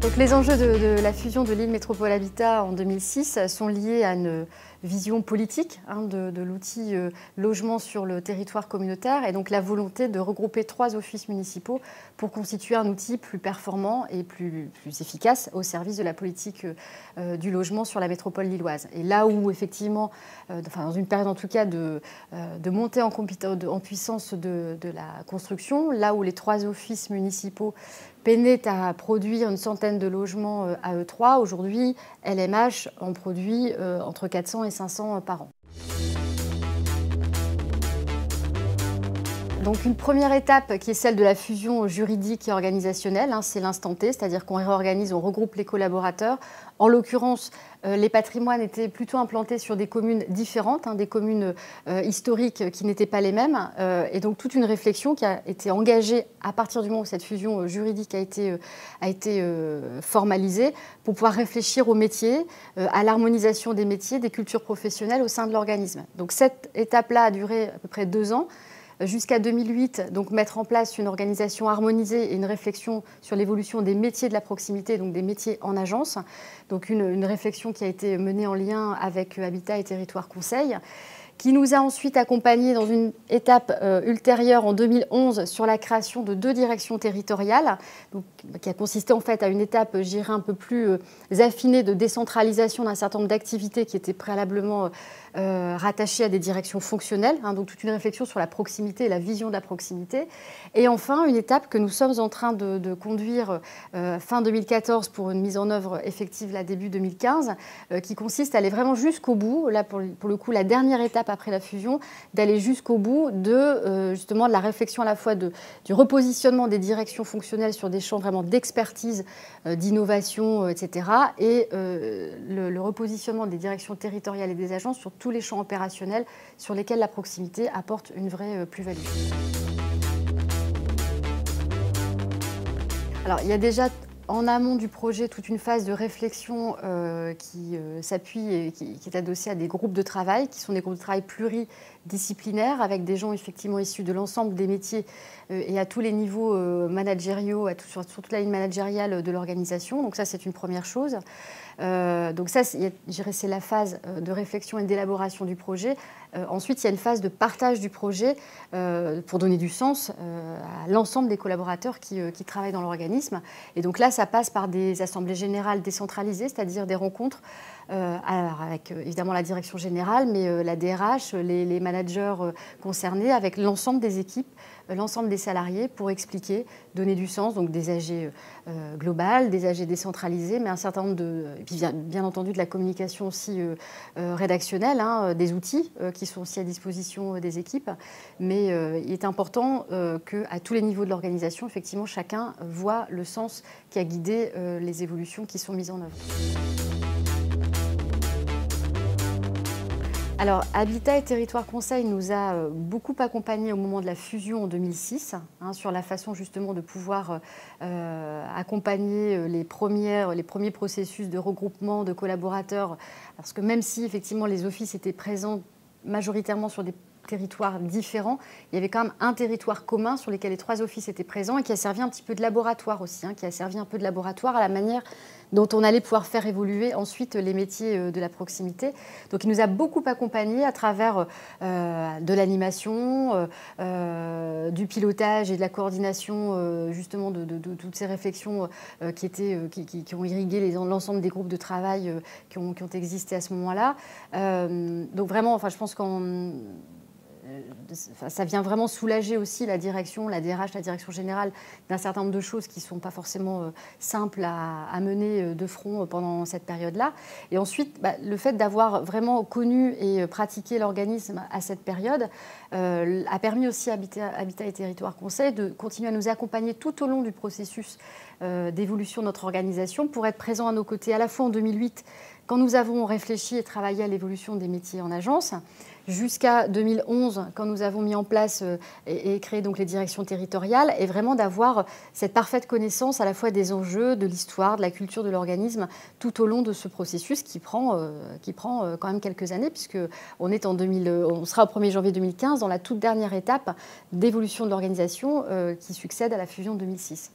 Donc, les enjeux de la fusion de Lille Métropole Habitat en 2006 sont liés à une vision politique de l'outil logement sur le territoire communautaire et donc la volonté de regrouper 3 offices municipaux pour constituer un outil plus performant et plus efficace au service de la politique du logement sur la métropole lilloise. Et là où effectivement, dans une période en tout cas de montée en puissance de la construction, là où les 3 offices municipaux peinaient à produire une centaine de logements à eux 3, aujourd'hui, LMH en produit entre 400 et 500 par an. Donc une première étape qui est celle de la fusion juridique et organisationnelle, c'est l'instant T, c'est-à-dire qu'on réorganise, on regroupe les collaborateurs. En l'occurrence, les patrimoines étaient plutôt implantés sur des communes différentes, des communes historiques qui n'étaient pas les mêmes. Et donc toute une réflexion qui a été engagée à partir du moment où cette fusion juridique a été formalisée pour pouvoir réfléchir aux métiers, à l'harmonisation des métiers, des cultures professionnelles au sein de l'organisme. Donc cette étape-là a duré à peu près 2 ans. Jusqu'à 2008, donc mettre en place une organisation harmonisée et une réflexion sur l'évolution des métiers de la proximité, donc des métiers en agence. Donc une réflexion qui a été menée en lien avec Habitat et Territoire Conseil, qui nous a ensuite accompagnés dans une étape ultérieure en 2011 sur la création de 2 directions territoriales, donc, qui a consisté en fait à une étape, je dirais, un peu plus affinée de décentralisation d'un certain nombre d'activités qui étaient préalablement rattachées à des directions fonctionnelles, donc toute une réflexion sur la proximité et la vision de la proximité. Et enfin, une étape que nous sommes en train de conduire fin 2014 pour une mise en œuvre effective là, début 2015, qui consiste à aller vraiment jusqu'au bout, là pour le coup la dernière étape après la fusion, d'aller jusqu'au bout justement de la réflexion à la fois du repositionnement des directions fonctionnelles sur des champs vraiment d'expertise, d'innovation, etc. et le repositionnement des directions territoriales et des agences sur tous les champs opérationnels sur lesquels la proximité apporte une vraie plus-value. Alors, il y a déjà en amont du projet toute une phase de réflexion qui s'appuie et qui est adossée à des groupes de travail, qui sont des groupes de travail pluridisciplinaires, avec des gens effectivement issus de l'ensemble des métiers et à tous les niveaux managériaux, sur toute la ligne managériale de l'organisation. Donc ça, c'est une première chose. Donc ça, c'est la phase de réflexion et d'élaboration du projet. Ensuite, il y a une phase de partage du projet pour donner du sens à l'ensemble des collaborateurs qui travaillent dans l'organisme. Et donc là, ça passe par des assemblées générales décentralisées, c'est-à-dire des rencontres alors avec évidemment la direction générale, mais la DRH, les managers concernés, avec l'ensemble des équipes, l'ensemble des salariés pour expliquer, donner du sens, donc des AG globales, des AG décentralisées, mais un certain nombre et puis bien entendu de la communication aussi rédactionnelle, des outils qui sont aussi à disposition des équipes. Mais il est important qu'à tous les niveaux de l'organisation, effectivement, chacun voit le sens qui a guidé les évolutions qui sont mises en œuvre. Alors, Habitat et Territoire Conseil nous a beaucoup accompagnés au moment de la fusion en 2006, sur la façon justement de pouvoir accompagner les premiers processus de regroupement de collaborateurs, parce que même si effectivement les offices étaient présents majoritairement sur des territoires différents, il y avait quand même un territoire commun sur lequel les 3 offices étaient présents et qui a servi un petit peu de laboratoire aussi, qui a servi un peu de laboratoire à la manière dont on allait pouvoir faire évoluer ensuite les métiers de la proximité. Donc il nous a beaucoup accompagnés à travers de l'animation, du pilotage et de la coordination justement de toutes ces réflexions qui ont irrigué l'ensemble des groupes de travail qui ont existé à ce moment-là. Donc vraiment, je pense ça vient vraiment soulager aussi la direction, la DRH, la direction générale, d'un certain nombre de choses qui ne sont pas forcément simples à mener de front pendant cette période-là. Et ensuite, le fait d'avoir vraiment connu et pratiqué l'organisme à cette période a permis aussi à Habitat et Territoire Conseil de continuer à nous accompagner tout au long du processus d'évolution de notre organisation pour être présent à nos côtés à la fois en 2008, quand nous avons réfléchi et travaillé à l'évolution des métiers en agence, jusqu'à 2011, quand nous avons mis en place et créé donc les directions territoriales, et vraiment d'avoir cette parfaite connaissance à la fois des enjeux, de l'histoire, de la culture de l'organisme, tout au long de ce processus qui prend quand même quelques années, puisqu'on est on sera au 1er janvier 2015 dans la toute dernière étape d'évolution de l'organisation qui succède à la fusion de 2006.